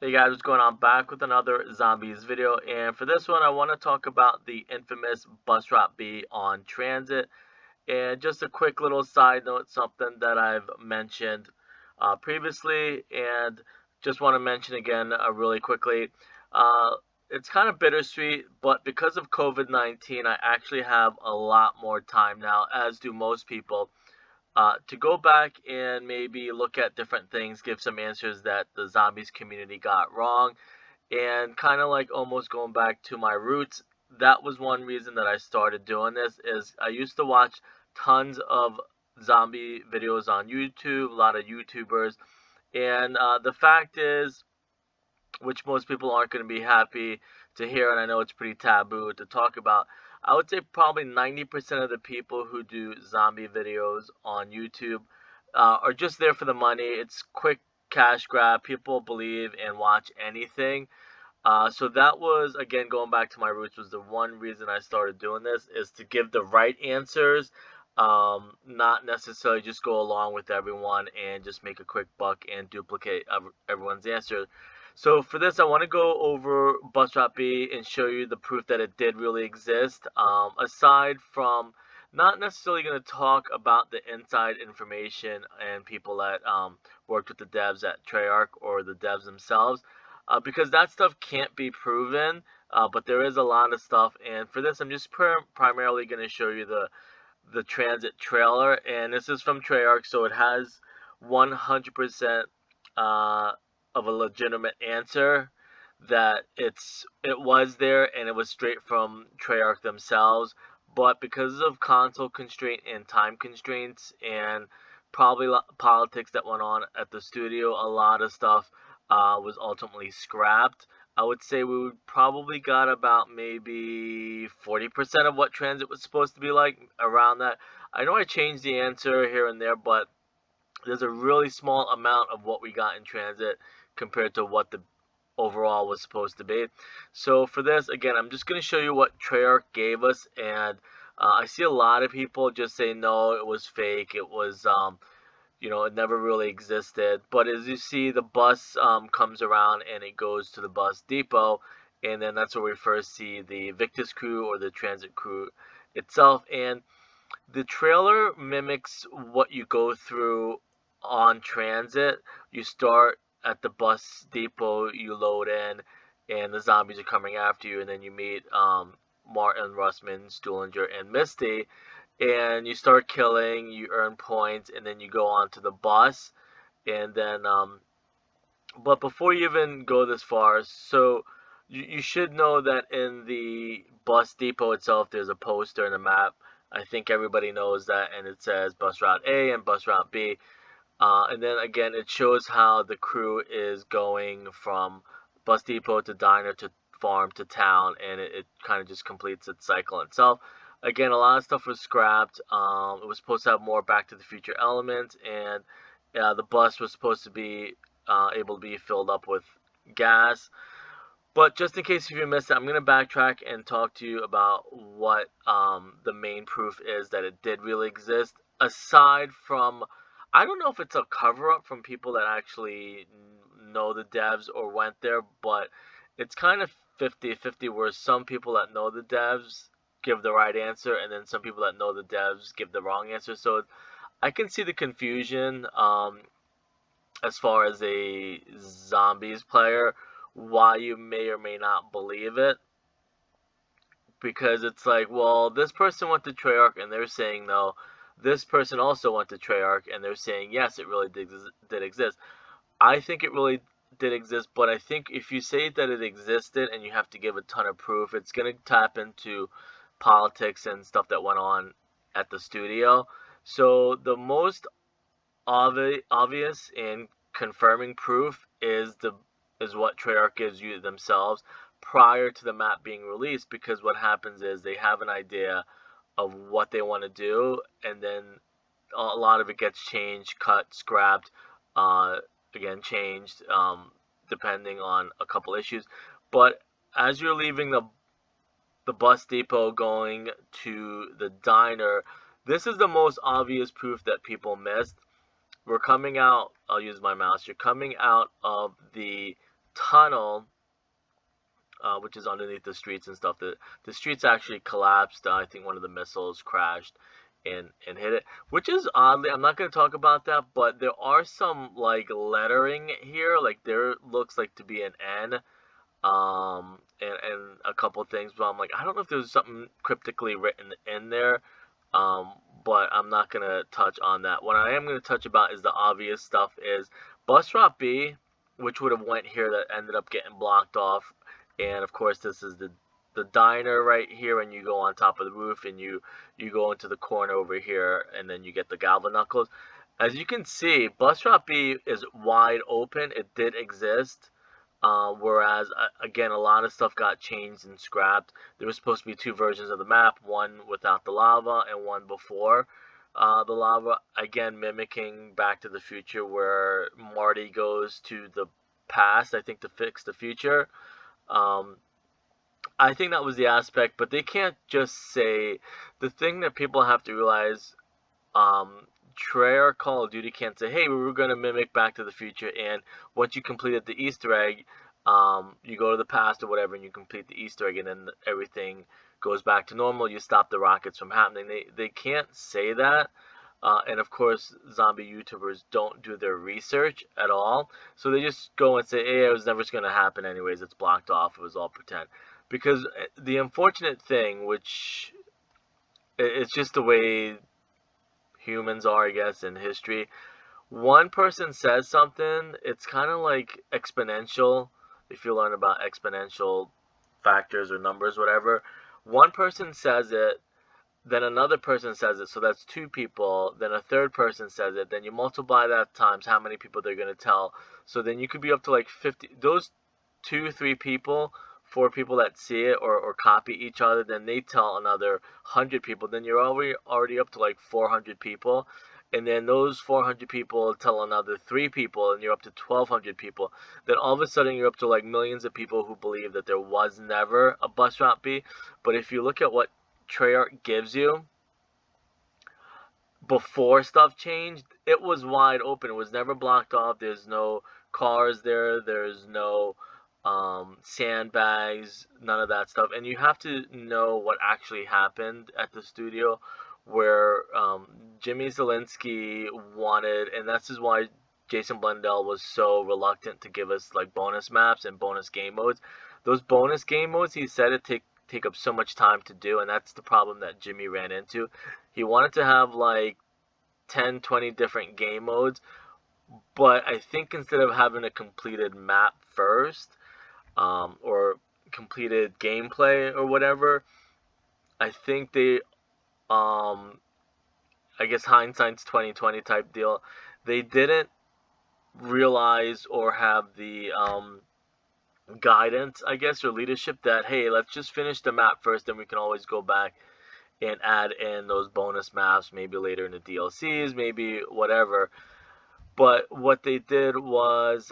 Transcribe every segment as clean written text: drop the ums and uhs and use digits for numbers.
Hey guys, what's going on? Back with another zombies video, and for this one I want to talk about the infamous bus route B on Transit. And just a quick little side note, something that I've mentioned previously, and just want to mention again really quickly. Uh, it's kind of bittersweet, but because of COVID-19, I actually have a lot more time now, as do most people, to go back and maybe look at different things, give some answers that the zombies community got wrong, and kind of like almost going back to my roots. That was one reason that I started doing this. Is I used to watch tons of zombie videos on YouTube, a lot of YouTubers, and the fact is, which most people aren't going to be happy to hear, and I know it's pretty taboo to talk about. I would say probably 90% of the people who do zombie videos on YouTube are just there for the money. It's quick cash grab. People believe and watch anything. So that was, again, going back to my roots, was the one reason I started doing this, is to give the right answers, not necessarily just go along with everyone and just make a quick buck and duplicate everyone's answer. So for this, I want to go over Bus Route B and show you the proof that it did really exist. Aside from not necessarily going to talk about the inside information and people that worked with the devs at Treyarch or the devs themselves, because that stuff can't be proven. But there is a lot of stuff, and for this, I'm just primarily going to show you the Transit trailer, and this is from Treyarch, so it has 100% of a legitimate answer that it was there and it was straight from Treyarch themselves. But because of console constraint and time constraints and probably politics that went on at the studio, a lot of stuff was ultimately scrapped. I would say we would probably got about maybe 40% of what Transit was supposed to be like, around that. I know I changed the answer here and there, but there's a really small amount of what we got in Transit compared to what the overall was supposed to be. So for this, again, I'm just going to show you what Treyarch gave us, and I see a lot of people just say no, it was fake, it was it never really existed. But as you see, the bus comes around and it goes to the bus depot, and then that's where we first see the Victus crew or the Transit crew itself. And the trailer mimics what you go through on Transit. You start at the bus depot, you load in, and the zombies are coming after you, and then you meet Martin, Russman, Stuhlinger, and Misty, and you start killing, you earn points, and then you go on to the bus, and then but before you even go this far, so you should know that in the bus depot itself, there's a poster and a map. I think everybody knows that, and it says bus route A and bus route B. And then again, it shows how the crew is going from bus depot to diner to farm to town, and it kind of just completes its cycle itself. Again, a lot of stuff was scrapped. It was supposed to have more Back to the Future elements, and the bus was supposed to be able to be filled up with gas. But just in case if you missed it, I'm going to backtrack and talk to you about what the main proof is that it did really exist. Aside from, I don't know if it's a cover up from people that actually know the devs or went there, but it's kind of 50-50, where some people that know the devs give the right answer, and then some people that know the devs give the wrong answer. So I can see the confusion as far as a zombies player, why you may or may not believe it, because it's like, well, this person went to Treyarch and they're saying no. This person also went to Treyarch and they're saying yes, it really did exist. I think it really did exist, but I think if you say that it existed and you have to give a ton of proof, it's going to tap into politics and stuff that went on at the studio. So the most obvious and confirming proof is what Treyarch gives you themselves prior to the map being released, because what happens is they have an idea of what they want to do, and then a lot of it gets changed, cut, scrapped, uh, again changed, depending on a couple issues. But as you're leaving the bus depot going to the diner, this is the most obvious proof that people missed. We're coming out, I'll use my mouse, you're coming out of the tunnel, which is underneath the streets and stuff. The streets actually collapsed. I think one of the missiles crashed and hit it, which is oddly. I'm not going to talk about that, but there are some like lettering here. Like there looks like to be an N, and a couple things, but I'm like, I don't know if there's something cryptically written in there, um, but I'm not gonna touch on that. What I am gonna touch about is the obvious stuff is bus route B, which would have went here that ended up getting blocked off, and of course this is the diner right here, and you go on top of the roof, and you go into the corner over here, and then you get the Galva Knuckles. As you can see, bus route B is wide open. It did exist. Whereas, again, a lot of stuff got changed and scrapped. There was supposed to be two versions of the map, one without the lava and one before the lava. Again, mimicking Back to the Future, where Marty goes to the past, I think, to fix the future. Um, I think that was the aspect, but they can't just say the thing that people have to realize. Treyarch Call of Duty can't say, hey, we were going to mimic Back to the Future, and once you completed the Easter egg, you go to the past or whatever, and you complete the Easter egg, and then everything goes back to normal. You stop the rockets from happening. They can't say that. And of course, zombie YouTubers don't do their research at all. So they just go and say, hey, it was never going to happen anyways. It's blocked off. It was all pretend. Because the unfortunate thing, which it's just the way humans are, I guess, in history. One person says something, it's kind of like exponential. If you learn about exponential factors or numbers, whatever, one person says it, then another person says it, so that's two people, then a third person says it, then you multiply that times how many people they're going to tell, so then you could be up to like 50, those 2, 3 people, 4 people that see it or copy each other, then they tell another 100 people, then you're already up to like 400 people, and then those 400 people tell another 3 people, and you're up to 1,200 people. Then all of a sudden you're up to like millions of people who believe that there was never a bus route B. But if you look at what Treyarch gives you before stuff changed, it was wide open. It was never blocked off. There's no cars there. There's no sandbags, none of that stuff. And you have to know what actually happened at the studio, where Jimmy Zielinski wanted, and this is why Jason Blundell was so reluctant to give us like bonus maps and bonus game modes. Those bonus game modes, he said it take up so much time to do, and that's the problem that Jimmy ran into. He wanted to have like 10, 20 different game modes, but I think instead of having a completed map first, or completed gameplay or whatever, I think they, I guess hindsight's 2020 type deal. They didn't realize or have the guidance, I guess, or leadership that, hey, let's just finish the map first, then we can always go back and add in those bonus maps, maybe later in the DLCs, maybe whatever. But what they did was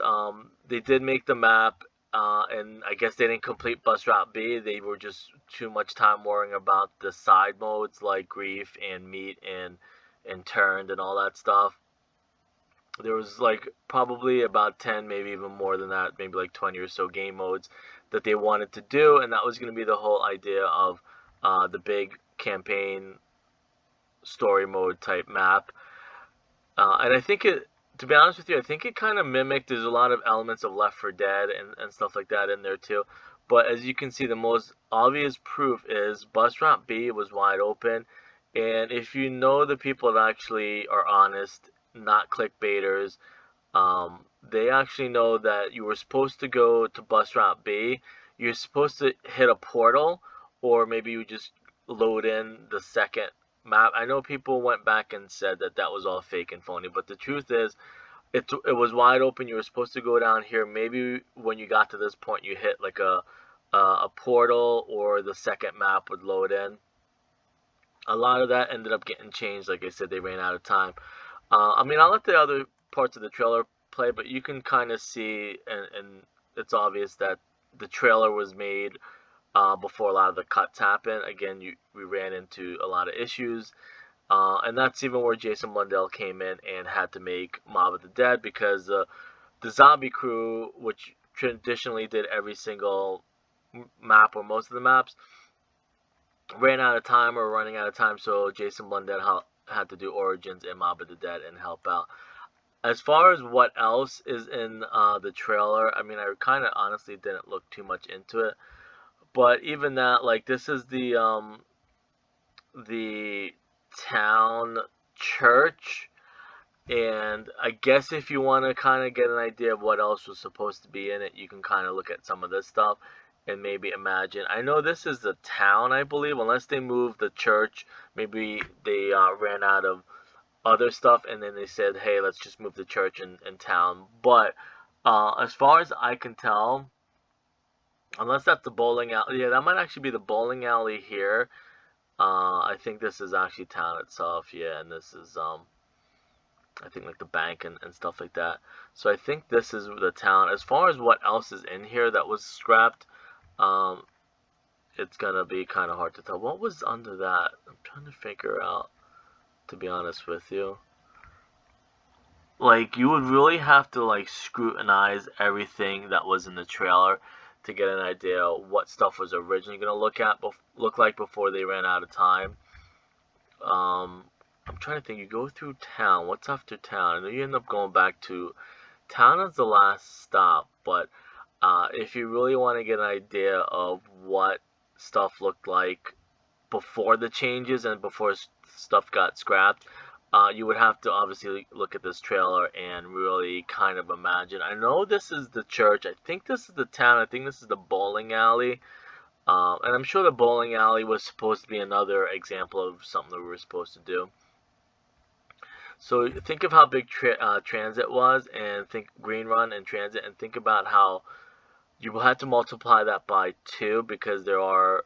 they did make the map, and I guess they didn't complete Bus Route B. They were just too much time worrying about the side modes like Grief and Meat and Turned and all that stuff. There was like probably about 10, maybe even more than that, maybe like 20 or so game modes that they wanted to do, and that was going to be the whole idea of the big campaign story mode type map. And I think it, to be honest with you, I think it kind of mimicked, there's a lot of elements of Left 4 Dead and stuff like that in there too. But as you can see, the most obvious proof is Bus Route B was wide open. And if you know the people that actually are honest, not clickbaiters, they actually know that you were supposed to go to Bus Route B. You're supposed to hit a portal, or maybe you just load in the second map. I know people went back and said that that was all fake and phony, but the truth is, it was wide open. You were supposed to go down here. Maybe when you got to this point, you hit like a portal, or the second map would load in. A lot of that ended up getting changed. Like I said, they ran out of time. I mean, I'll let the other parts of the trailer play, but you can kind of see, and it's obvious that the trailer was made before a lot of the cuts happened. Again, we ran into a lot of issues, and that's even where Jason Blundell came in and had to make Mob of the Dead, because the zombie crew, which traditionally did every single map or most of the maps, ran out of time or running out of time, so Jason Blundell had to do Origins and Mob of the Dead and help out. As far as what else is in the trailer, I mean, I kind of honestly didn't look too much into it, but even that, like, this is the town church, and I guess if you want to kind of get an idea of what else was supposed to be in it, you can kind of look at some of this stuff and maybe imagine. I know this is the town, I believe, unless they moved the church. Maybe they ran out of other stuff and then they said, hey, let's just move the church in town. But as far as I can tell, unless that's the bowling alley, yeah, that might actually be the bowling alley here. I think this is actually town itself, yeah, and this is I think like the bank and stuff like that. So I think this is the town. As far as what else is in here that was scrapped, um, it's gonna be kind of hard to tell. What was under that? I'm trying to figure out, to be honest with you. Like, you would really have to like scrutinize everything that was in the trailer to get an idea what stuff was originally gonna look like before they ran out of time. I'm trying to think. You go through town. What's after town? I know you end up going back to town as the last stop, but if you really want to get an idea of what stuff looked like before the changes and before stuff got scrapped, you would have to obviously look at this trailer and really kind of imagine. I know this is the church. I think this is the town. I think this is the bowling alley. And I'm sure the bowling alley was supposed to be another example of something that we were supposed to do. So think of how big Transit was, and think Green Run and Transit, and think about how you will have to multiply that by 2 because there are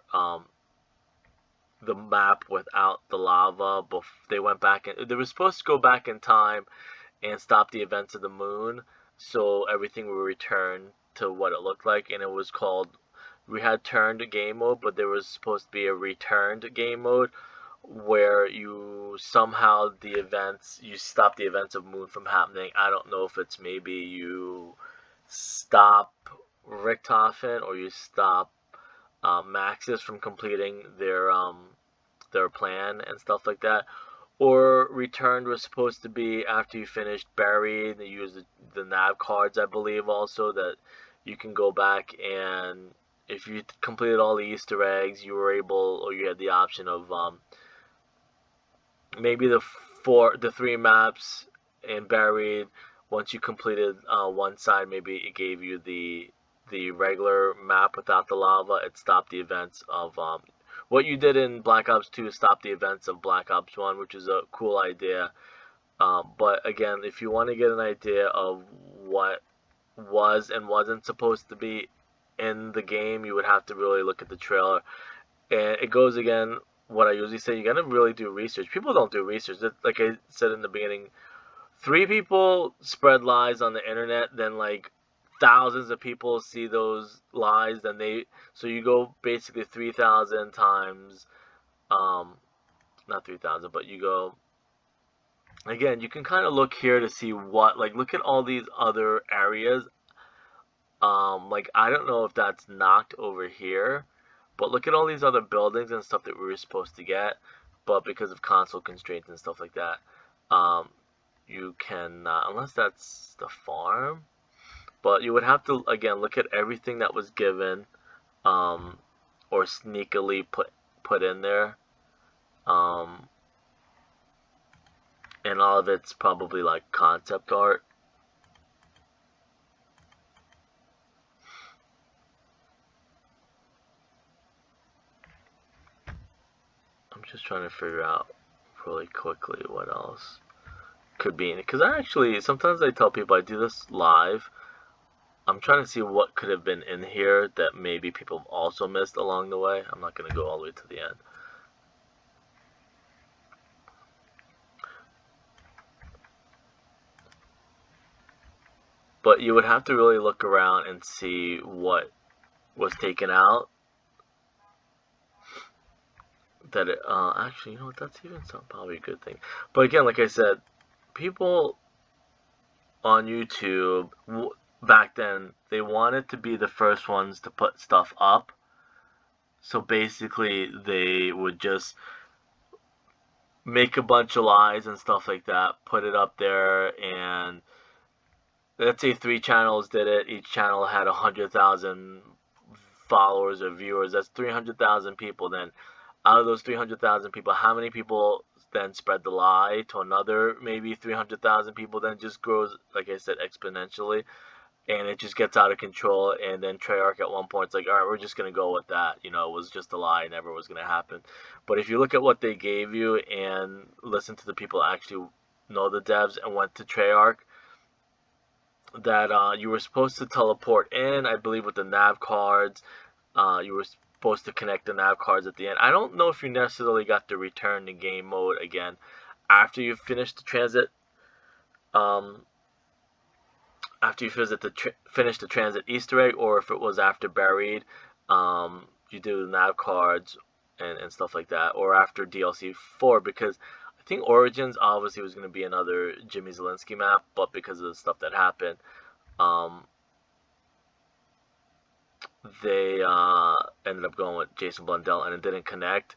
the map without the lava. They went back and they were supposed to go back in time and stop the events of the moon, so everything will return to what it looked like, and it was called. We had turned game mode, but there was supposed to be a returned game mode where you somehow you stop the events of moon from happening. I don't know if it's maybe you stop Richtofen or you stop Maxis from completing their plan and stuff like that. Or returned was supposed to be after you finished buried. They use the nav cards, I believe, also that you can go back, and if you completed all the Easter eggs, you were able, or you had the option of maybe the 3 maps and buried. Once you completed one side, maybe it gave you the regular map without the lava. It stopped the events of what you did in Black Ops 2. Stopped the events of Black Ops 1, which is a cool idea. But again, if you want to get an idea of what was and wasn't supposed to be in the game, you would have to really look at the trailer. And it goes again, what I usually say, you gotta really do research. People don't do research. Like I said in the beginning, 3 people spread lies on the internet, then like thousands of people see those lies, then so you go basically 3,000 times, not 3,000, but you go, again, you can kind of look here to see look at all these other areas. Like, I don't know if that's knocked over here, but look at all these other buildings and stuff that we were supposed to get, but because of console constraints and stuff like that, you can, unless that's the farm, but you would have to, again, look at everything that was given, or sneakily put in there, and all of it's probably like concept art. I'm just trying to figure out really quickly what else could be in it, because sometimes I tell people I do this live. I'm trying to see what could have been in here that maybe people have also missed along the way. I'm not going to go all the way to the end. But you would have to really look around and see what was taken out. That it, actually, you know what, that's even probably a good thing. But again, like I said, people on YouTube, back then, they wanted to be the first ones to put stuff up. So basically, they would just make a bunch of lies and stuff like that, put it up there, and let's say 3 channels did it. Each channel had 100,000 followers or viewers. That's 300,000 people. Then, out of those 300,000 people, how many people then spread the lie to another maybe 300,000 people? Then just grows, like I said, exponentially, and it just gets out of control. And then Treyarch at one point, it's like, all right, we're just gonna go with that. You know, it was just a lie, never was gonna happen. But if you look at what they gave you and listen to the people actually know the devs and went to Treyarch, that you were supposed to teleport in, I believe, with the nav cards. You were supposed to connect the nav cards at the end. I don't know if you necessarily got to return to game mode again after you finished the transit. After you finish the transit Easter egg, or if it was after buried, you do the nav cards and stuff like that, or after DLC 4, because I think Origins obviously was going to be another Jimmy Zielinski map, but because of the stuff that happened, they ended up going with Jason Blundell, and it didn't connect.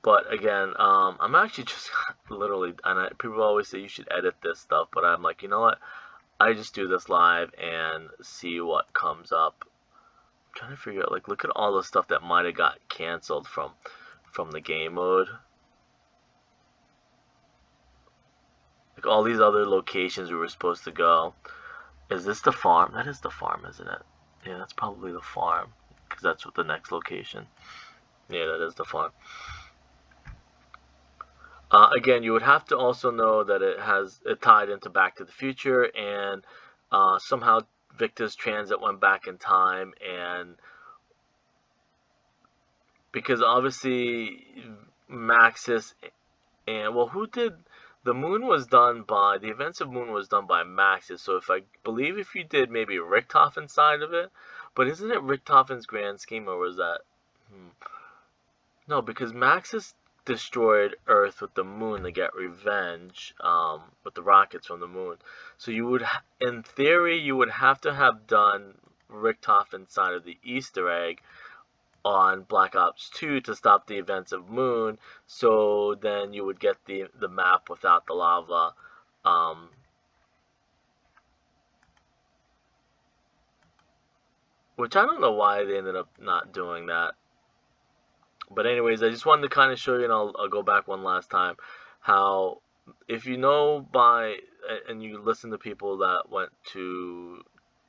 But again, I'm actually just literally, and people always say you should edit this stuff, but I'm like, you know what? I just do this live and see what comes up. I'm trying to figure out, like, look at all the stuff that might have got canceled from the game mode. Like all these other locations we were supposed to go. Is this the farm? That is the farm, isn't it? Yeah, that's probably the farm, because that's what the next location. Yeah, that is the farm. Again, you would have to also know that it tied into Back to the Future, and somehow Victor's Transit went back in time, and because obviously Maxis and, well, who did the Moon was done by, the events of Moon was done by Maxis. So if I believe if you did maybe Richthofen side of it, but isn't it Richthofen's grand scheme, or was that? No, because Maxis destroyed Earth with the Moon to get revenge, with the rockets from the Moon. So you would, in theory, you would have to have done Richthofen's side of the Easter egg on Black Ops 2 to stop the events of Moon, so then you would get the map without the lava. Which I don't know why they ended up not doing that. But anyways, I just wanted to kind of show you, and I'll go back one last time, how if you know by, and you listen to people that went to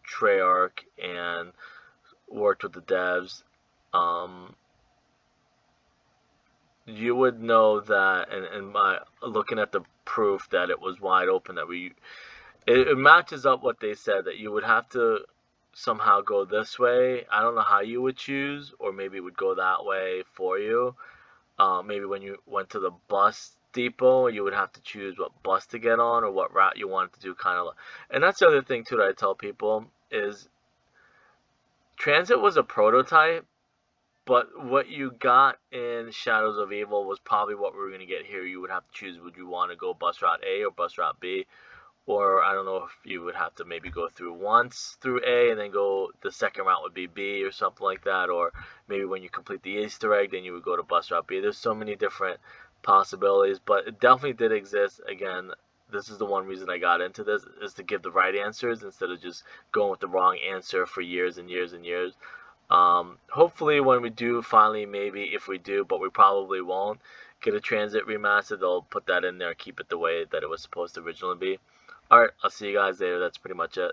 Treyarch and worked with the devs, you would know that, and by looking at the proof that it was wide open, that it matches up what they said, that you would have to somehow go this way. I don't know how you would choose, or maybe it would go that way for you. Maybe when you went to the bus depot, you would have to choose what bus to get on or what route you wanted to do, kind of. And that's the other thing too that I tell people is Transit was a prototype, but what you got in Shadows of Evil was probably what we were going to get here. You would have to choose, would you want to go bus route A or bus route B? Or I don't know if you would have to maybe go through once through A and then go, the second route would be B or something like that. Or maybe when you complete the Easter egg, then you would go to bus route B. There's so many different possibilities, but it definitely did exist. Again, this is the one reason I got into this, is to give the right answers instead of just going with the wrong answer for years and years and years. Hopefully when we do finally, maybe if we do, but we probably won't, get a Transit remaster, they'll put that in there, keep it the way that it was supposed to originally be. Alright, I'll see you guys later. That's pretty much it.